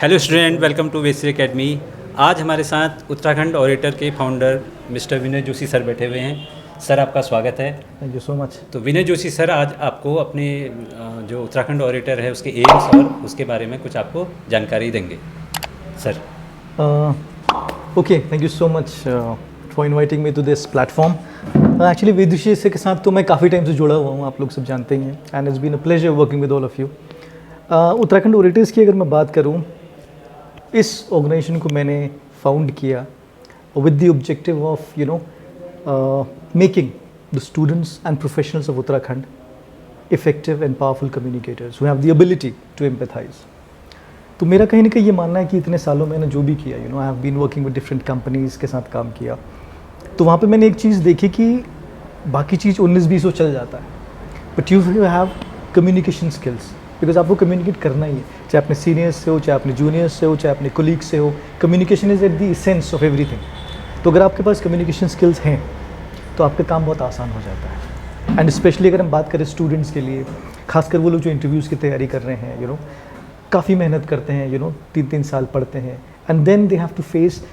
Hello student, welcome to वेसी academy. आज हमारे साथ उत्तराखंड ऑडिटर के फाउंडर मिस्टर विनय जोशी सर बैठे हुए हैं। सर, आपका स्वागत है। Thank you so much. तो विनय जोशी सर आज आपको अपने जो उत्तराखंड ऑडिटर है उसके एम्स और उसके बारे में कुछ आपको जानकारी देंगे। Sir. Okay, thank you so much for inviting me to this platform. Actually Vidushi से के साथ तो मैं काफ़ी टाइम से जुड़ा हुआ हूँ, आप लोग सब जानते ही हैं, and it's been a pleasure working with all of you. Uttarakhand auditors की अगर मैं बात करूँ, इस ऑर्गेनाइजेशन को मैंने फाउंड किया with the objective of making the students and professionals of Uttarakhand effective and powerful communicators who have the ability to empathise. तो मेरा कहीं ना कहीं ये मानना है कि इतने सालों में मैंने जो भी किया, I have been working with different companies के साथ काम किया, तो वहाँ पे मैंने एक चीज़ देखी कि बाकी चीज़ 19-20 चल जाता है, but you have communication skills, because आपको कम्युनिकेट करना ही है, चाहे अपने सीनियर्स से हो, चाहे अपने जूनियर्स से हो, चाहे अपने कोलीग्स से हो। Communication is at the essence of everything. तो अगर आपके पास कम्युनिकेशन स्किल्स हैं तो आपका काम बहुत आसान हो जाता है। एंड स्पेशली अगर हम बात करें स्टूडेंट्स के लिए, खासकर वो लोग जो इंटरव्यूज़ की तैयारी कर रहे हैं, काफ़ी मेहनत करते हैं, 3-3 साल पढ़ते हैं, and then they have to face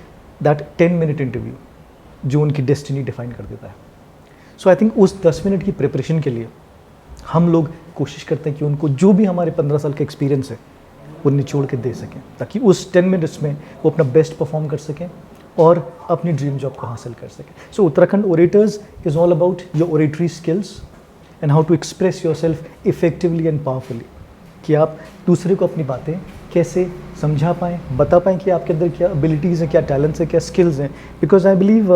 that 10-minute interview जो उनकी डेस्टिनी डिफाइन कर देता है। सो आई थिंक उस 10 मिनट की प्रिपरेशन के लिए हम लोग कोशिश करते हैं कि उनको जो भी हमारे 15 साल का एक्सपीरियंस है वो निचोड़ के दे सकें, ताकि उस 10 मिनट्स में वो अपना बेस्ट परफॉर्म कर सकें और अपनी ड्रीम जॉब को हासिल कर सकें। So Uttarakhand auditors is all about your auditory skills and how to express yourself effectively and powerfully, कि आप दूसरे को अपनी बातें कैसे समझा पाएँ, बता पाएँ कि आपके अंदर क्या एबिलिटीज़ हैं, क्या टैलेंट्स हैं, क्या स्किल्स हैं। बिकॉज आई बिलीव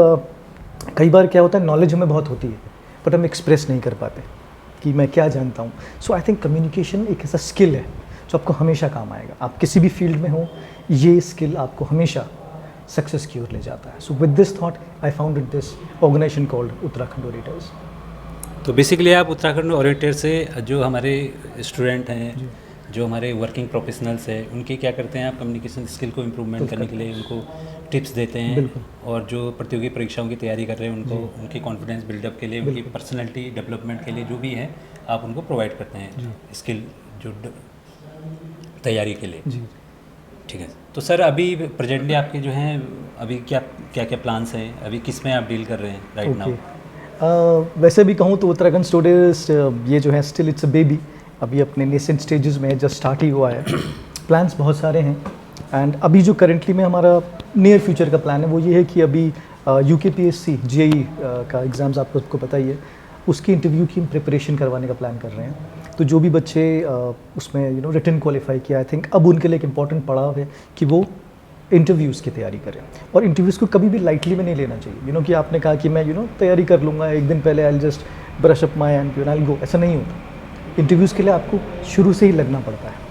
कई बार क्या होता है, नॉलेज हमें बहुत होती है बट हम एक्सप्रेस नहीं कर पाते कि मैं क्या जानता हूँ। सो आई थिंक कम्युनिकेशन एक ऐसा स्किल है जो आपको हमेशा काम आएगा। आप किसी भी फील्ड में हो, ये स्किल आपको हमेशा सक्सेस की ओर ले जाता है। So with this thought I founded this organisation called Uttarakhand auditors. तो बेसिकली आप उत्तराखंड ऑडिटर से जो हमारे स्टूडेंट हैं, जो हमारे वर्किंग प्रोफेशनल्स हैं, उनके क्या करते हैं, आप कम्युनिकेशन स्किल को इम्प्रूवमेंट करने के लिए उनको टिप्स देते हैं, और जो प्रतियोगी परीक्षाओं की तैयारी कर रहे हैं उनको उनकी कॉन्फिडेंस बिल्डअप के लिए, उनकी पर्सनैलिटी डेवलपमेंट के लिए जो भी है आप उनको प्रोवाइड करते हैं स्किल जो तैयारी के लिए। ठीक है। तो सर, अभी प्रेजेंटली आपके जो हैं अभी क्या क्या प्लान्स हैं, अभी किस में आप डील कर रहे हैं राइट नाउ? वैसे भी कहूँ तो उत्तराखंड स्टूडेंट्स ये जो है स्टिल इट्स अ बेबी, अभी अपने नेसेंट स्टेजेस में जस्ट स्टार्ट ही हुआ है। प्लान्स बहुत सारे हैं, एंड अभी जो करेंटली में हमारा नियर फ्यूचर का प्लान है वो ये है कि अभी UKPSC JEE का एग्ज़ाम्स आपको पता ही है, उसकी इंटरव्यू की प्रिपरेशन करवाने का प्लान कर रहे हैं। तो जो भी बच्चे उसमें रिटन क्वालिफाई किया, आई थिंक अब उनके लिए एक इम्पॉर्टेंट पड़ाव है कि वो इंटरव्यूज़ की तैयारी करें, और इंटरव्यूज़ को कभी भी लाइटली में नहीं लेना चाहिए। कि आपने कहा कि मैं तैयारी कर लूँगा, एक दिन पहले I just brush up my and I go, ऐसा नहीं होता। इंटरव्यूज़ के लिए आपको शुरू से ही लगना पड़ता है।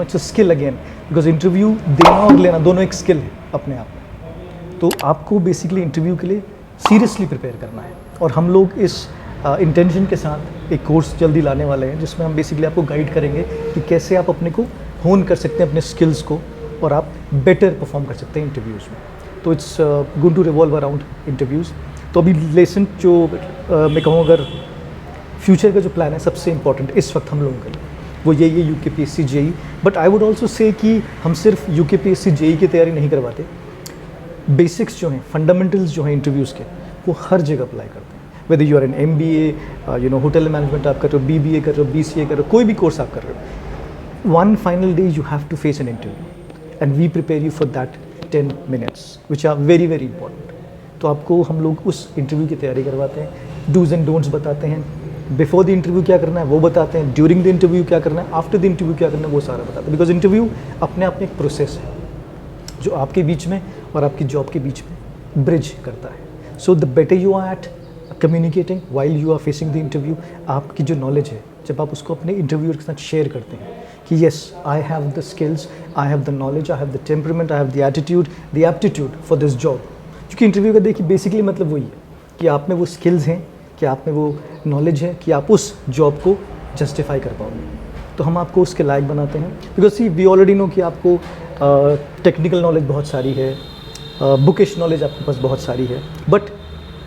It's a skill again, because interview देना और लेना दोनों एक स्किल है अपने आप में। तो आपको बेसिकली इंटरव्यू के लिए सीरियसली प्रिपेयर करना है, और हम लोग इस इंटेंशन के साथ एक कोर्स जल्दी लाने वाले हैं जिसमें हम बेसिकली आपको गाइड करेंगे कि कैसे आप अपने को होन कर सकते हैं, अपने स्किल्स को, और आप बेटर परफॉर्म कर सकते हैं इंटरव्यूज़ में। तो it's going to revolve around interviews. तो अभी लेसन जो मैं कहूँ, अगर फ्यूचर का जो प्लान है सबसे इंपॉर्टेंट इस वक्त हम लोगों के लिए वो यही है UKPSC JEE। But I would also say कि हम सिर्फ UKPSC JEE की तैयारी नहीं करवाते, बेसिक्स जो हैं, फंडामेंटल्स जो हैं इंटरव्यूज़ के, वो हर जगह अप्लाई करते हैं। Whether you are an MBA, hotel management आप कर रहे हो, BBA कर रहे हो, BCA कर रहे हो, कोई भी कोर्स आप कर रहे हो, one final day you have to face an interview and we prepare you for that 10 minutes which are very very important. तो आपको हम लोग उस इंटरव्यू की तैयारी करवाते हैं, डूज एंड डोंट्स बताते हैं, बिफोर द इंटरव्यू क्या करना है वो बताते हैं, ड्यूरिंग द इंटरव्यू क्या करना है, आफ्टर द इंटरव्यू क्या करना है वो सारा बताते हैं। बिकॉज इंटरव्यू अपने आप में एक प्रोसेस है जो आपके बीच में और आपकी जॉब के बीच में ब्रिज करता है। So the better you are at communicating while you are facing the interview, आपकी जो नॉलेज है जब आप उसको अपने इंटरव्यूअर के साथ शेयर करते हैं कि yes I have the skills, I have the knowledge, I have the temperament, I have the attitude, the aptitude for this job. क्योंकि इंटरव्यू का देखिए बेसिकली मतलब वही है कि आप में वो स्किल्स हैं, कि आप में वो नॉलेज है कि आप उस जॉब को जस्टिफाई कर पाओगे। तो हम आपको उसके लायक बनाते हैं, because see we already know कि आपको टेक्निकल नॉलेज बहुत सारी है, बुकिश नॉलेज आपके पास बहुत सारी है, बट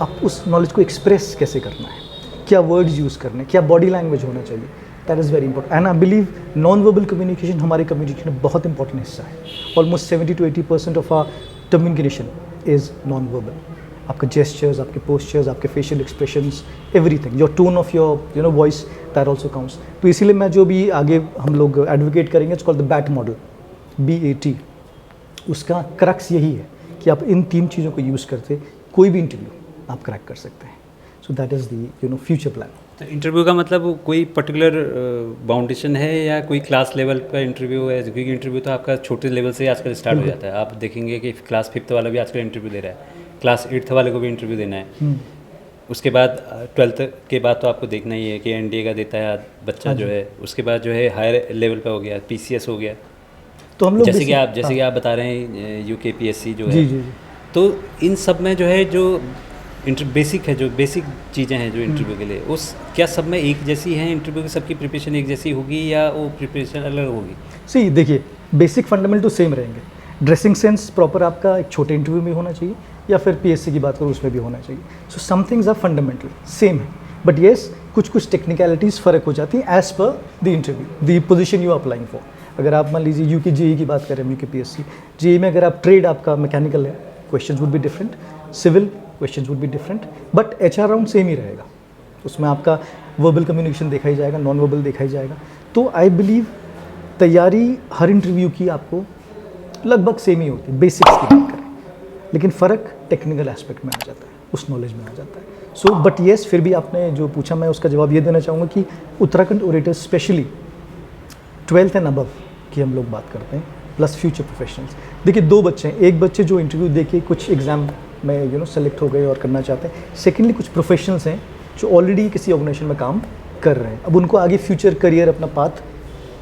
आप उस नॉलेज को एक्सप्रेस कैसे करना है, क्या वर्ड्स यूज़ करने, क्या बॉडी लैंग्वेज होना चाहिए, that is very important and I believe non verbal communication हमारे कम्युनिकेशन में बहुत इंपॉर्टेंट हिस्सा है. Almost 70 to 80% of our communication is non verbal. आपके जेस्चर्स, आपके पोस्चर्स, आपके facial expressions, everything, your tone of your voice, that also counts. तो इसीलिए मैं जो भी आगे हम लोग एडवोकेट करेंगे, it's called the BAT model, BAT. उसका क्रक्स यही है कि आप इन 3 चीज़ों को यूज़ करते कोई भी इंटरव्यू आप क्रैक कर सकते हैं. So that is the future plan. तो इंटरव्यू का मतलब कोई पर्टिकुलर बाउंडेशन है या कोई क्लास लेवल का इंटरव्यू है? क्योंकि इंटरव्यू तो आपका छोटे लेवल से आजकल स्टार्ट हो जाता है. आप देखेंगे कि क्लास 5th वाला भी आजकल इंटरव्यू दे रहा है, क्लास 8th वाले को भी इंटरव्यू देना है. उसके बाद 12th के बाद तो आपको देखना ही है कि NDA का देता है बच्चा जो है. उसके बाद जो है हायर लेवल पे हो गया, PCS हो गया. तो हम लोग जैसे कि आप बता रहे हैं UKPSC जो है. जी. तो इन सब में जो है जो बेसिक है, जो बेसिक चीज़ें हैं जो इंटरव्यू के लिए, उस क्या सब में एक जैसी हैं इंटरव्यू की? सबकी प्रिपरेशन एक जैसी होगी या वो प्रिपरेशन अलग होगी? सी देखिए, बेसिक फंडामेंटल तो सेम रहेंगे. ड्रेसिंग सेंस प्रॉपर आपका एक छोटे इंटरव्यू में होना चाहिए या फिर PSC की बात करूँ उसमें भी होना चाहिए. So some things are fundamental same है, बट येस कुछ टेक्निकलिटीज़ फ़र्क हो जाती हैं as per the interview, the position you applying for. अगर आप मान लीजिए UKJE की बात करें, UKPSC JEE में अगर आप ट्रेड आपका मैकेनिकल है, questions would be different. Civil questions would be different, but HR round same ही रहेगा. उसमें आपका वर्बल कम्युनिकेशन देखा ही जाएगा, नॉन वर्बल देखा ही जाएगा. तो आई बिलीव तैयारी हर इंटरव्यू की आपको लगभग सेम ही होती है, बेसिक्स की बात करें, लेकिन फ़र्क टेक्निकल एस्पेक्ट में आ जाता है, उस नॉलेज में आ जाता है. सो बट येस, फिर भी आपने जो पूछा मैं उसका जवाब ये देना चाहूँगा कि Uttarakhand orators specially 12th and above की हम लोग बात करते हैं, प्लस फ्यूचर प्रोफेशनल्स. देखिए 2 बच्चे हैं, एक बच्चे जो इंटरव्यू दे के कुछ एग्ज़ाम में सेलेक्ट हो गए और करना चाहते हैं. सेकेंडली कुछ प्रोफेशनल्स हैं जो ऑलरेडी किसी ऑर्गेनाइजेशन में काम कर रहे हैं. अब उनको आगे फ्यूचर करियर अपना पाथ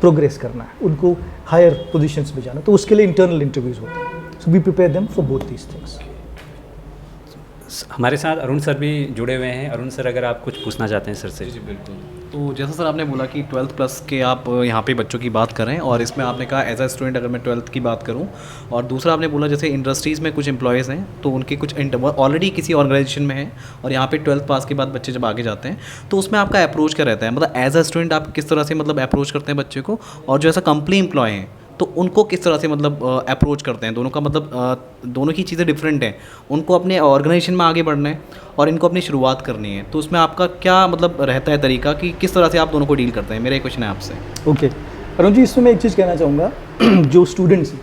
प्रोग्रेस करना है, उनको हायर पोजीशंस में जाना, तो उसके लिए इंटरनल इंटरव्यूज़ होते हैं. So we prepare them for both these things. हमारे साथ अरुण सर भी जुड़े हुए हैं. अरुण सर, अगर आप कुछ पूछना चाहते हैं सर से. जी बिल्कुल. तो जैसा सर आपने बोला कि 12th प्लस के आप यहाँ पे बच्चों की बात करें, और इसमें आपने कहा एज अ स्टूडेंट अगर मैं 12th की बात करूँ, और दूसरा आपने बोला जैसे इंडस्ट्रीज़ में कुछ एम्प्लॉयज़ हैं तो उनके कुछ ऑलरेडी किसी ऑर्गेनाइजेशन में हैं और यहाँ पे 12th पास के बाद बच्चे जब आगे जाते हैं तो उसमें आपका अप्रोच क्या रहता है? मतलब एज अ स्टूडेंट आप किस तरह से मतलब अप्रोच करते हैं बच्चे को, और जो ऐसा कंपनी एम्प्लॉय हैं तो उनको किस तरह से मतलब अप्रोच करते हैं? दोनों का मतलब दोनों की चीज़ें डिफरेंट हैं. उनको अपने ऑर्गेनाइजेशन में आगे बढ़ना है और इनको अपनी शुरुआत करनी है, तो उसमें आपका क्या मतलब रहता है तरीका कि किस तरह से आप दोनों को डील करते हैं? मेरा एक क्वेश्चन है आपसे. ओके अरुण जी, इसमें मैं एक चीज़ कहना चाहूँगा. जो स्टूडेंट्स हैं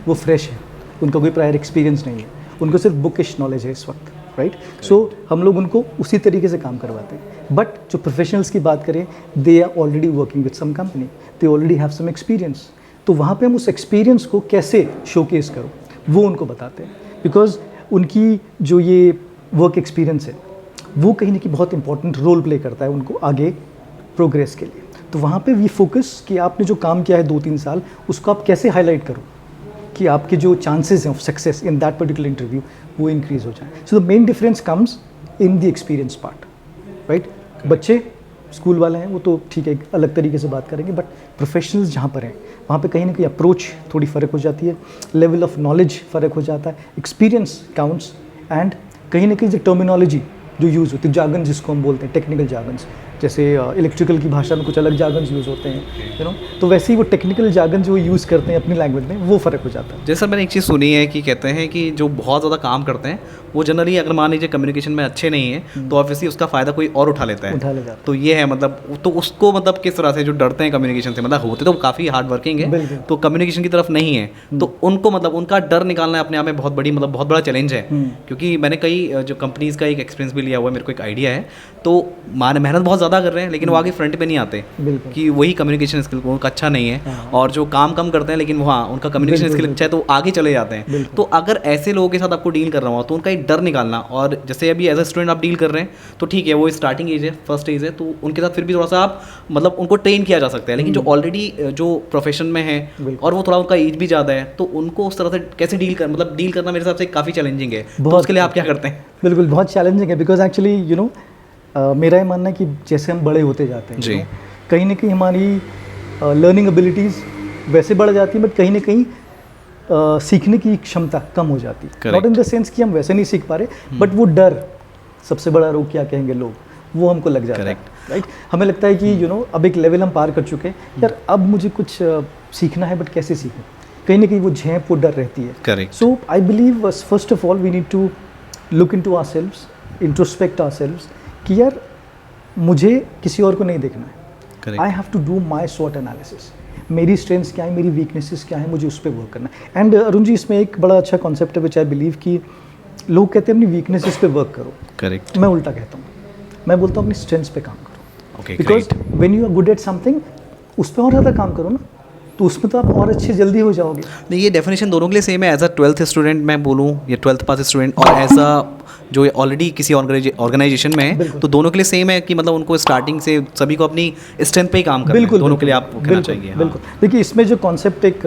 वो फ्रेश हैं, उनका कोई प्रायर एक्सपीरियंस नहीं है, उनको सिर्फ बुकिश नॉलेज है इस वक्त, राइट. सो हम लोग उनको उसी तरीके से काम करवाते हैं. बट जो प्रोफेशनल्स की बात करें, they are already working with some company, they already have some experience. तो वहाँ पे हम उस एक्सपीरियंस को कैसे शोकेस करो वो उनको बताते हैं, बिकॉज उनकी जो ये वर्क एक्सपीरियंस है वो कहीं ना कहीं बहुत इंपॉर्टेंट रोल प्ले करता है उनको आगे प्रोग्रेस के लिए. तो वहाँ पे वी फोकस कि आपने जो काम किया है 2-3 साल, उसको आप कैसे हाईलाइट करो कि आपके जो चांसेस हैं of success in that particular interview वो इंक्रीज हो जाए. So the main difference comes in the experience part, right. बच्चे स्कूल वाले हैं वो तो ठीक है, एक अलग तरीके से बात करेंगे, बट प्रोफेशनल्स जहाँ पर हैं वहाँ पे कहीं ना कहीं अप्रोच थोड़ी फ़र्क हो जाती है, लेवल ऑफ नॉलेज फ़र्क हो जाता है, एक्सपीरियंस काउंट्स, एंड कहीं ना कहीं जो टर्मिनोलॉजी जो यूज़ होती है, जार्गन्स जिसको हम बोलते हैं, टेक्निकल जार्गन्स, जैसे इलेक्ट्रिकल की भाषा में कुछ अलग जार्गन्स यूज़ होते हैं, यू नो, तो वैसे ही वो टेक्निकल जार्गन जो यूज़ करते हैं अपनी लैंग्वेज में वो फ़र्क हो जाता है. जैसे मैंने एक चीज़ सुनी है कि कहते हैं कि जो बहुत ज़्यादा काम करते हैं वो जनरली अगर मान लीजिए कम्युनिकेशन में अच्छे नहीं है तो ऑब्वियसली उसका फ़ायदा कोई और उठा लेता है. तो ये है मतलब, तो उसको मतलब किस तरह से जो डरते हैं कम्युनिकेशन से, मतलब होते तो काफ़ी हार्ड वर्किंग है तो कम्युनिकेशन की तरफ नहीं है, तो उनको मतलब उनका डर निकालना अपने आप में बहुत बड़ी मतलब बहुत बड़ा चैलेंज है. क्योंकि मैंने कई जो कंपनीज़ का एक एक्सपीरियंस भी लिया हुआ है, मेरे को एक आइडिया है, तो मेहनत बहुत ज़्यादा कर रहे हैं लेकिन वो आगे फ्रंट पे नहीं आते कि वही कम्युनिकेशन स्किल उनका अच्छा नहीं है, और जो काम कम करते हैं लेकिन वहाँ उनका कम्युनिकेशन स्किल अच्छा है तो आगे चले जाते हैं. तो अगर ऐसे लोगों के साथ आपको डील कर रहा हो तो उनका एक डर निकालना, और जैसे अभी एज अ स्टूडेंट आप डील कर रहे हैं तो ठीक है वो स्टार्टिंग एज है, फर्स्ट एज है, तो उनके साथ फिर भी थोड़ा सा आप मतलब उनको ट्रेन किया जा सकता है, लेकिन जो ऑलरेडी जो प्रोफेशन में है और वो थोड़ा उनका एज भी ज़्यादा है तो उनको उस तरह से कैसे डील कर मतलब डील करना मेरे हिसाब से काफ़ी चैलेंजिंग है. तो उसके लिए आप क्या करते हैं? बिल्कुल बहुत चैलेंजिंग है, बिकॉज एक्चुअली यू नो मेरा ये मानना है कि जैसे हम बड़े होते जाते हैं जी, कहीं ना कहीं हमारी लर्निंग एबिलिटीज़ वैसे बढ़ जाती है, बट कहीं ना कहीं सीखने की क्षमता कम हो जाती है. नॉट इन द सेंस कि हम वैसे नहीं सीख पा रहे, बट वो डर, सबसे बड़ा रोग क्या कहेंगे लोग, वो हमको लग जाता है. राइट। हमें लगता है कि अब एक लेवल हम पार कर चुके हैं यार, अब मुझे कुछ सीखना है, बट कैसे सीखूं? कहीं ना कहीं वो झेप, वो डर रहती है। Correct. So I believe first of all we need to look into ourselves, introspect ourselves कि यार मुझे किसी और को नहीं देखना है। I have to do my स्वॉट एनालिसिस, मेरी स्ट्रेंथ्स क्या है, मेरी वीकनेसेस क्या है, मुझे उस पर वर्क करना है। एंड अरुण जी, इसमें एक बड़ा अच्छा कॉन्सेप्ट है विच आई बिलीव कि लोग कहते हैं अपनी वीकनेसेस पे वर्क करो। करेक्ट। मैं उल्टा कहता हूँ, मैं बोलता हूँ अपनी स्ट्रेंथ्स पे काम करो। Okay, because when you are good at something, उस पर और ज़्यादा काम करो ना, तो उसमें तो आप और अच्छे जल्दी हो जाओगे। नहीं, ये डेफिनेशन दोनों के लिए सेम है। एज अ 12th स्टूडेंट मैं बोलूँ या 12th पास स्टूडेंट, और एज अ जो ऑलरेडी किसी ऑर्गेनाइजेशन में है, तो दोनों के लिए सेम है कि मतलब उनको स्टार्टिंग से सभी को अपनी स्ट्रेंथ पे ही काम करना है। दोनों के लिए आपको कहना चाहिए। बिल्कुल। देखिए, इसमें जो कॉन्सेप्ट एक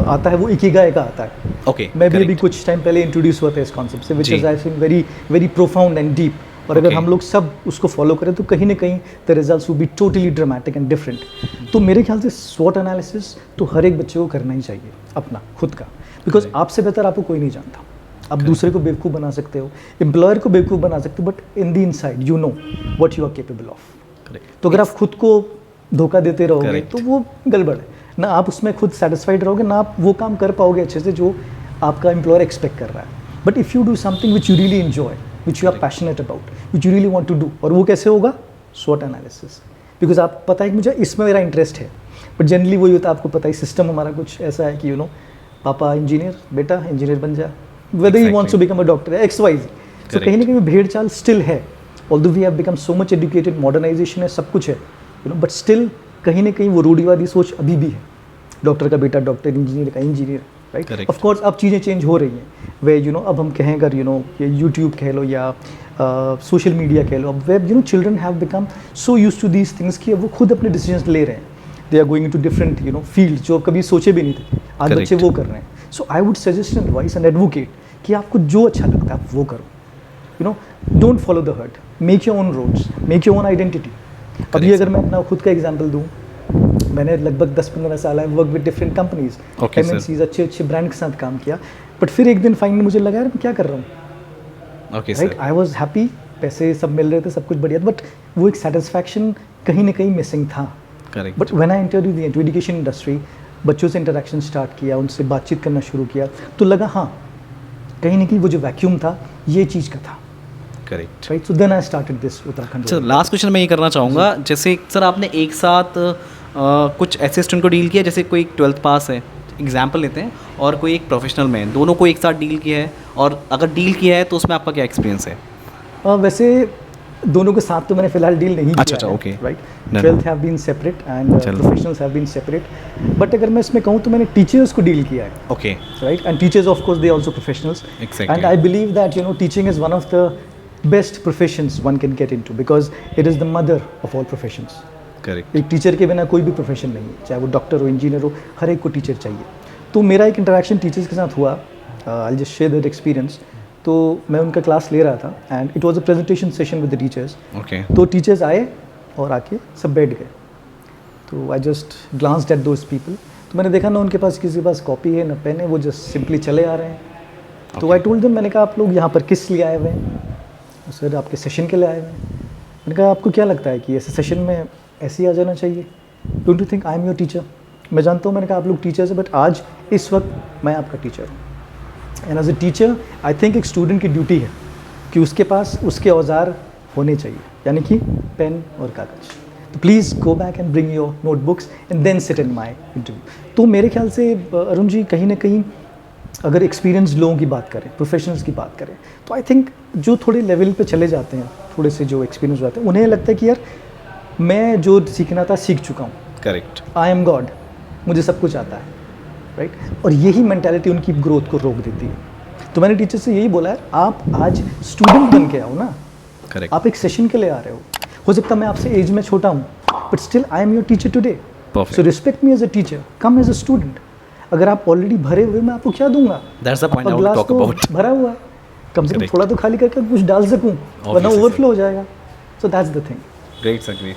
आता है वो इकिगाई का आता है। ओके, मैं भी अभी कुछ टाइम पहले इंट्रोड्यूस हुआ था इस कॉन्सेप्ट से, which is I think very very profound and deep. और अगर हम लोग सब उसको फॉलो करें तो कहीं ना कहीं the results will be totally dramatic and different. तो मेरे ख्याल से स्वॉट एनालिसिस तो हर एक बच्चे को करना ही चाहिए, अपना खुद का, बिकॉज आपसे बेहतर आपको कोई नहीं जानता। आप दूसरे को बेवकूफ़ बना सकते हो, एम्प्लॉयर को बेवकूफ़ बना सकते हो, but in the inside you know what you are capable of. तो अगर आप खुद को धोखा देते रहोगे तो वो गड़बड़ है ना। आप उसमें खुद सेटिस्फाइड रहोगे ना, आप वो काम कर पाओगे अच्छे से जो आपका एम्प्लॉयर एक्सपेक्ट कर रहा है। But if you do something which you really enjoy, which you are passionate about, which you really want to do, और वो कैसे होगा? स्वॉट एनालिसिस। बिकॉज आप पता है कि मुझे इसमें मेरा इंटरेस्ट है, बट जनरली वही होता है, आपको पता है सिस्टम हमारा कुछ ऐसा है कि पापा इंजीनियर, बेटा इंजीनियर बन जा, whether he wants to become a doctor, XYZ. So कहीं ना कहीं भेड़ चाल स्टिल है, although we have become so much educated, modernization है, सब कुछ है, but still कहीं ना कहीं वो रूढ़िवादी सोच अभी भी है। डॉक्टर का बेटा डॉक्टर, इंजीनियर का इंजीनियर, राइट। ऑफ कोर्स अब चीज़ें चेंज हो रही हैं, वे अब हम कहें अगर ये यूट्यूब कह लो या सोशल मीडिया कह लो, अब web children have become so used to these things कि अब वो खुद अपने डिसीजंस ले रहे हैं। They are going into different field जो कभी सोचे भी नहीं थे, आज बच्चे वो कर रहे हैं। So I would suggest and advise and advocate कि आपको जो अच्छा लगता है आप वो करो। Don't follow the herd, make your own roads, make your own identity. अभी अगर मैं अपना खुद का एग्जांपल दूं, मैंने लगभग 10-15 साल work with different companies, MNCs, अच्छे ब्रांड के साथ काम किया, बट फिर एक दिन फाइनली मुझे लगा यार मैं क्या कर रहा हूँ, राइट। आई वॉज हैप्पी, पैसे सब मिल रहे थे, सब कुछ बढ़िया, बट वो एक सेटिस्फैक्शन कहीं ना कहीं मिसिंग था। But when I entered the education industry, बच्चों से इंटरेक्शन स्टार्ट किया, उनसे बातचीत करना शुरू किया, तो लगा हाँ कहीं ना कहीं वो जो वैक्यूम था ये चीज़ का था। Correct, right. So then I started this Uttarakhand. Sir last question मैं ये करना चाहूँगा, जैसे सर आपने एक साथ कुछ ऐसे स्टूडेंट को डील किया, जैसे कोई 12th पास है, एग्जाम्पल लेते हैं, और कोई एक प्रोफेशनल में, दोनों को एक साथ डील किया है, और अगर डील किया है तो उसमें आपका क्या एक्सपीरियंस है? वैसे दोनों के साथ तो मैंने फिलहाल डील नहीं किया। अच्छा, okay, right. 12th have been separate and professionals have been separate, but अगर मैं इसमें कहूँ तो मैंने टीचर्स को डील किया है। Okay, right. And teachers of course they also professionals, and I believe that teaching is one of the best professions one can get into, because it is the mother of all professions. Correct. एक teacher के बिना कोई भी profession नहीं है, चाहे वो doctor हो, इंजीनियर हो, हर एक को टीचर चाहिए। तो मेरा एक इंटरेक्शन टीचर्स के साथ हुआ, I just share that experience. तो मैं उनका क्लास ले रहा था and it was a presentation session with the teachers. Okay. तो टीचर्स आए और आके सब बैठ गए, तो I just glanced at those people. तो मैंने देखा ना उनके पास किसी के पास कॉपी है ना पेन है, वो जस्ट सिंपली चले आ रहे हैं। तो आई टोल्ड देम, मैंने कहा आप लोग यहाँ पर किस लिए आए हुए हैं? सर आपके सेशन के लिए आए हुए हैं। मैंने कहा आपको क्या लगता है कि ऐसे सेशन में ऐसे ही आ जाना चाहिए? Don't you think I am your teacher? मैं जानता हूँ, मैंने कहा आप लोग टीचर्स हैं, बट आज इस वक्त मैं आपका टीचर हूँ। And as a teacher I think एक स्टूडेंट की ड्यूटी है कि उसके पास उसके औजार होने चाहिए, यानी कि पेन और कागज़। तो please go back and bring your notebooks and then sit in my interview. तो मेरे ख्याल से अरुण जी कहीं ना कहीं अगर एक्सपीरियंस लोगों की बात करें, प्रोफेशनल्स की बात करें, तो आई थिंक जो थोड़े लेवल पे चले जाते हैं, थोड़े से जो एक्सपीरियंस जाते हैं, उन्हें लगता है कि यार मैं जो सीखना था सीख चुका हूँ। करेक्ट। आई एम गॉड, मुझे सब कुछ आता है, राइट। और यही मेंटालिटी उनकी ग्रोथ को रोक देती है। तो मैंने टीचर से यही बोला है, आप आज स्टूडेंट बन के आओ ना। करेक्ट। आप एक सेशन के लिए आ रहे हो सकता है मैं आपसे एज में छोटा हूँ, but still I am your teacher today. So respect me as a teacher, come as a student. अगर आप ऑलरेडी भरे हुए, मैं आपको क्या दूंगा? That's the point I want to glass talk तो about. भरा हुआ है, कम से कम थोड़ा तो खाली करके कुछ डाल सकूं, वरना ओवरफ्लो हो जाएगा। So that's the thing. Great sir, great.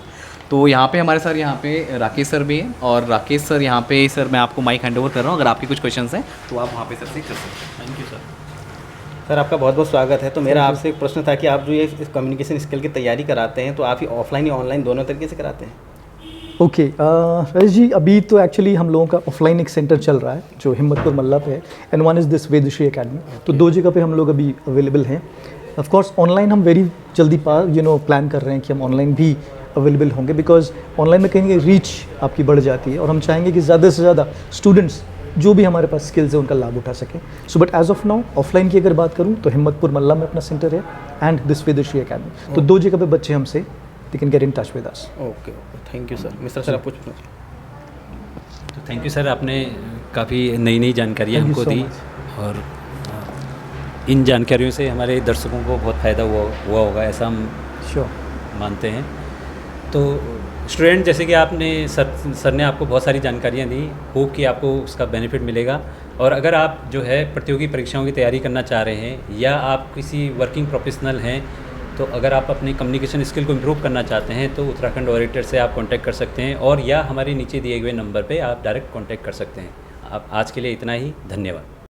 तो यहाँ पे हमारे सर, यहाँ पे राकेश सर भी हैं, और राकेश सर यहाँ पे, सर मैं आपको माइक हैंड ओवर कर रहा हूँ, अगर आपके कुछ क्वेश्चंस हैं तो आप वहाँ पे सर से कर सकते हैं। Thank you sir. सर आपका बहुत बहुत स्वागत है। तो मेरा आपसे एक प्रश्न था कि आप जो ये कम्युनिकेशन स्किल की तैयारी कराते हैं तो आप ही ऑफलाइन या ऑनलाइन दोनों तरीके से कराते हैं? ओके राजेश जी, अभी तो एक्चुअली हम लोगों का ऑफलाइन एक सेंटर चल रहा है जो हिम्मतपुर मल्ला पे है, and one is this Vedashree academy. तो 2 जगह पे हम लोग अभी अवेलेबल हैं। ऑफ कोर्स ऑनलाइन हम वेरी जल्दी प्लान कर रहे हैं कि हम ऑनलाइन भी अवेलेबल होंगे, बिकॉज ऑनलाइन में कहेंगे रीच आपकी बढ़ जाती है और हम चाहेंगे कि ज़्यादा से ज़्यादा स्टूडेंट्स जो भी हमारे पास स्किल्स है उनका लाभ उठा सकें। So but as of now offline की अगर बात करूँ तो हिम्मतपुर मल्ला में अपना सेंटर है एंड दिस वेदश्री एकेडमी। तो 2 जगह पे बच्चे हमसे they can get in touch with us. Okay, thank you sir. Mister sir आप पूछ पूछना चाहिए। तो थैंक यू सर, आपने काफ़ी नई नई जानकारियाँ Thank you हमको so दी much. और इन जानकारियों से हमारे दर्शकों को बहुत फ़ायदा हुआ होगा, ऐसा हम श्योर। मानते हैं। तो स्टूडेंट, जैसे कि आपने सर ने आपको बहुत सारी जानकारियाँ दी, होप कि आपको उसका बेनिफिट मिलेगा। और अगर आप जो है प्रतियोगी परीक्षाओं की तैयारी करना चाह रहे हैं या आप किसी वर्किंग प्रोफेशनल हैं, तो अगर आप अपनी कम्युनिकेशन स्किल को इम्प्रूव करना चाहते हैं तो उत्तराखंड ओरेटर से आप कांटेक्ट कर सकते हैं, और या हमारे नीचे दिए हुए नंबर पे आप डायरेक्ट कांटेक्ट कर सकते हैं। आप आज के लिए इतना ही, धन्यवाद।